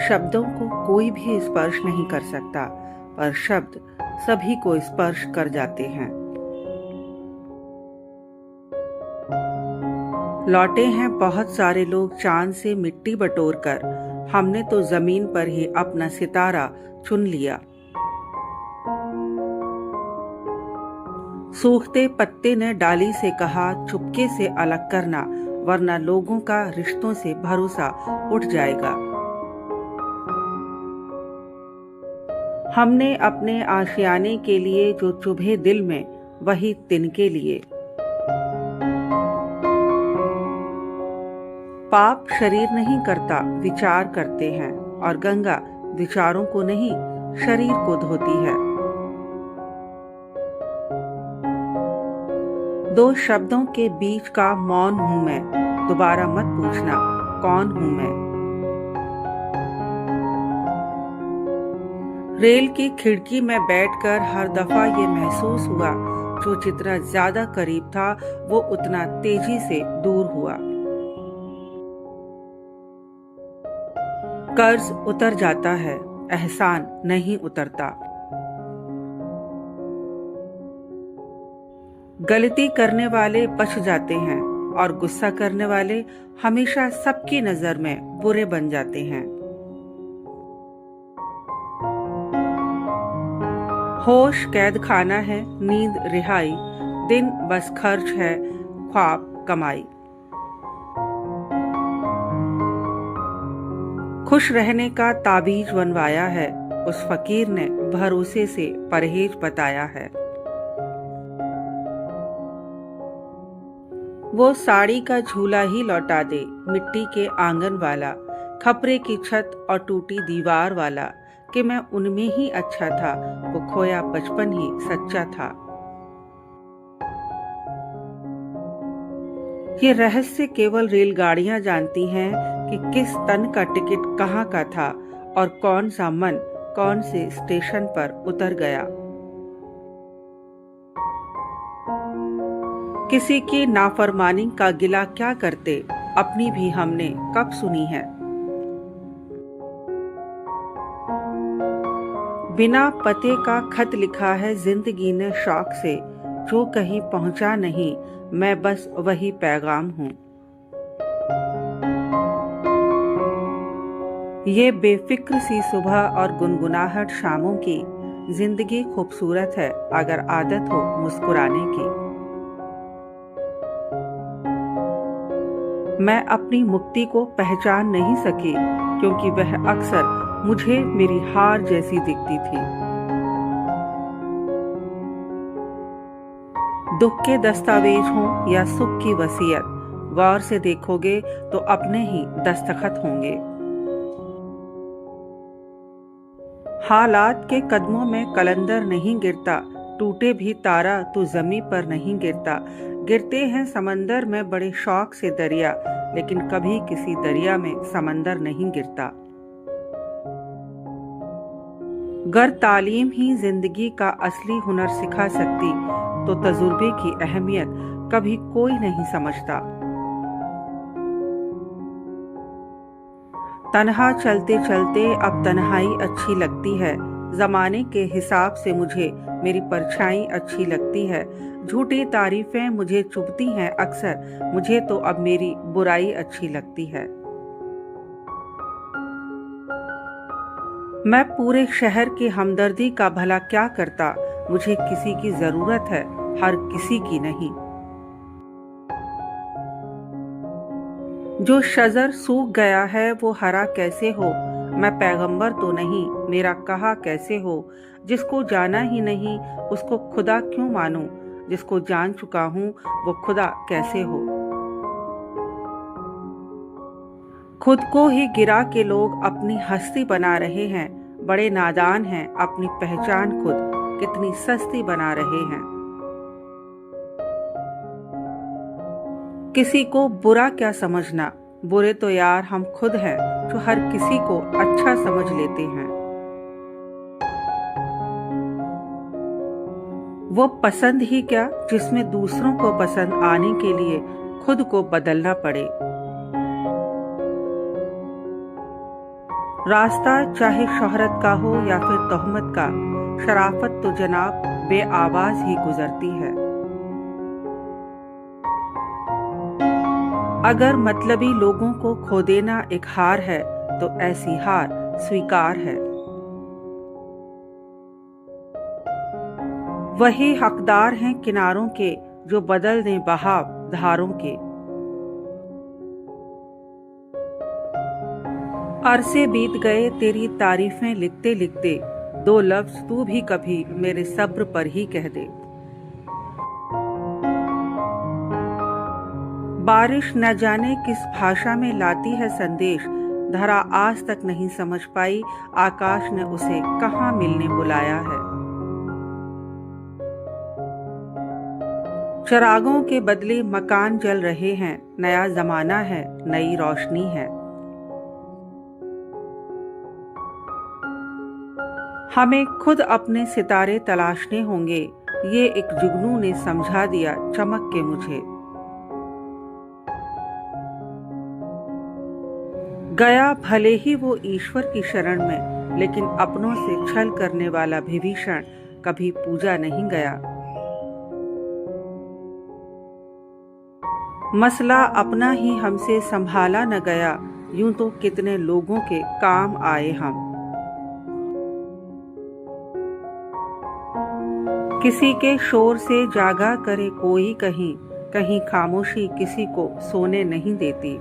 शब्दों को कोई भी स्पर्श नहीं कर सकता, पर शब्द सभी को स्पर्श कर जाते हैं। लौटे हैं बहुत सारे लोग चांद से मिट्टी बटोर कर, हमने तो जमीन पर ही अपना सितारा चुन लिया। सूखते पत्ते ने डाली से कहा, चुपके से अलग करना, वरना लोगों का रिश्तों से भरोसा उठ जाएगा। हमने अपने आशियाने के लिए जो चुभे दिल में, वही तिनके लिए। पाप शरीर नहीं करता, विचार करते हैं, और गंगा विचारों को नहीं, शरीर को धोती है। दो शब्दों के बीच का मौन हूं मैं, दोबारा मत पूछना कौन हूं मैं। रेल की खिड़की में बैठकर हर दफा ये महसूस हुआ, जो जितना ज्यादा करीब था वो उतना तेजी से दूर हुआ। कर्ज उतर जाता है, एहसान नहीं उतरता। गलती करने वाले बच जाते हैं, और गुस्सा करने वाले हमेशा सबकी नजर में बुरे बन जाते हैं। होश कैद खाना है, नींद रिहाई, दिन बस खर्च है, ख्वाब कमाई। खुश रहने का ताबीज बनवाया है, उस फकीर ने भरोसे से परहेज बताया है। वो साड़ी का झूला ही लौटा दे, मिट्टी के आंगन वाला, खपरे की छत और टूटी दीवार वाला, कि मैं उनमें ही अच्छा था, वो खोया बचपन ही सच्चा था। ये रहस्य केवल रेलगाड़ियां जानती हैं कि किस तन का टिकट कहाँ का था, और कौन सा मन कौन से स्टेशन पर उतर गया। किसी की नाफरमानी का गिला क्या करते, अपनी भी हमने कब सुनी है। बिना पते का खत लिखा है जिंदगी ने शौक से, जो कहीं पहुंचा नहीं, मैं बस वही पैगाम हूं। ये बेफिक्र सी सुबह और गुनगुनाहट शामों की, जिंदगी खूबसूरत है अगर आदत हो मुस्कुराने की। मैं अपनी मुक्ति को पहचान नहीं सकी, क्योंकि वह अक्सर मुझे मेरी हार जैसी दिखती थी। दुख के दस्तावेज हों या सुख की वसीयत, गौर से देखोगे तो अपने ही दस्तखत होंगे। हालात के कदमों में कलंदर नहीं गिरता, टूटे भी तारा तो जमीन पर नहीं गिरता। गिरते हैं समंदर में बड़े शौक से दरिया, लेकिन कभी किसी दरिया में समंदर नहीं गिरता। गर तालीम ही जिंदगी का असली हुनर सिखा सकती, तो तजुर्बे की अहमियत कभी कोई नहीं समझता। तन्हा चलते चलते अब तन्हाई अच्छी लगती है, जमाने के हिसाब से मुझे मेरी परछाई अच्छी लगती है। झूठी तारीफें मुझे चुभती हैं अक्सर, मुझे तो अब मेरी बुराई अच्छी लगती है। मैं पूरे शहर की हमदर्दी का भला क्या करता, मुझे किसी की जरूरत है, हर किसी की नहीं। जो शजर सूख गया है वो हरा कैसे हो, मैं पैगंबर तो नहीं, मेरा कहा कैसे हो। जिसको जाना ही नहीं उसको खुदा क्यों मानूं, जिसको जान चुका हूं वो खुदा कैसे हो। खुद को ही गिरा के लोग अपनी हस्ती बना रहे हैं, बड़े नादान हैं, अपनी पहचान खुद कितनी सस्ती बना रहे हैं। किसी को बुरा क्या समझना, बुरे तो यार हम खुद हैं, जो हर किसी को अच्छा समझ लेते हैं। वो पसंद ही क्या जिसमें दूसरों को पसंद आने के लिए खुद को बदलना पड़े। रास्ता चाहे शोहरत का हो या फिर तोहमत का, शराफत तो जनाब बेआवाज ही गुजरती है। अगर मतलबी लोगों को खो देना एक हार है तो ऐसी हार स्वीकार है। वही हकदार हैं किनारों के जो बदल दें बहाव धारों के। अरसे बीत गए तेरी तारीफें लिखते लिखते, दो लफ्ज तू भी कभी मेरे सब्र पर ही कह दे। बारिश न जाने किस भाषा में लाती है संदेश, धरा आज तक नहीं समझ पाई आकाश ने उसे कहाँ मिलने बुलाया है। चिरागों के बदले मकान जल रहे हैं, नया जमाना है, नई रोशनी है। हमें खुद अपने सितारे तलाशने होंगे, ये एक जुगनू ने समझा दिया चमक के मुझे। गया भले ही वो ईश्वर की शरण में, लेकिन अपनों से छल करने वाला विभीषण कभी पूजा नहीं गया। मसला अपना ही हमसे संभाला न गया, यूं तो कितने लोगों के काम आए हम। किसी के शोर से जागा करे कोई कहीं, कहीं खामोशी किसी को सोने नहीं देती।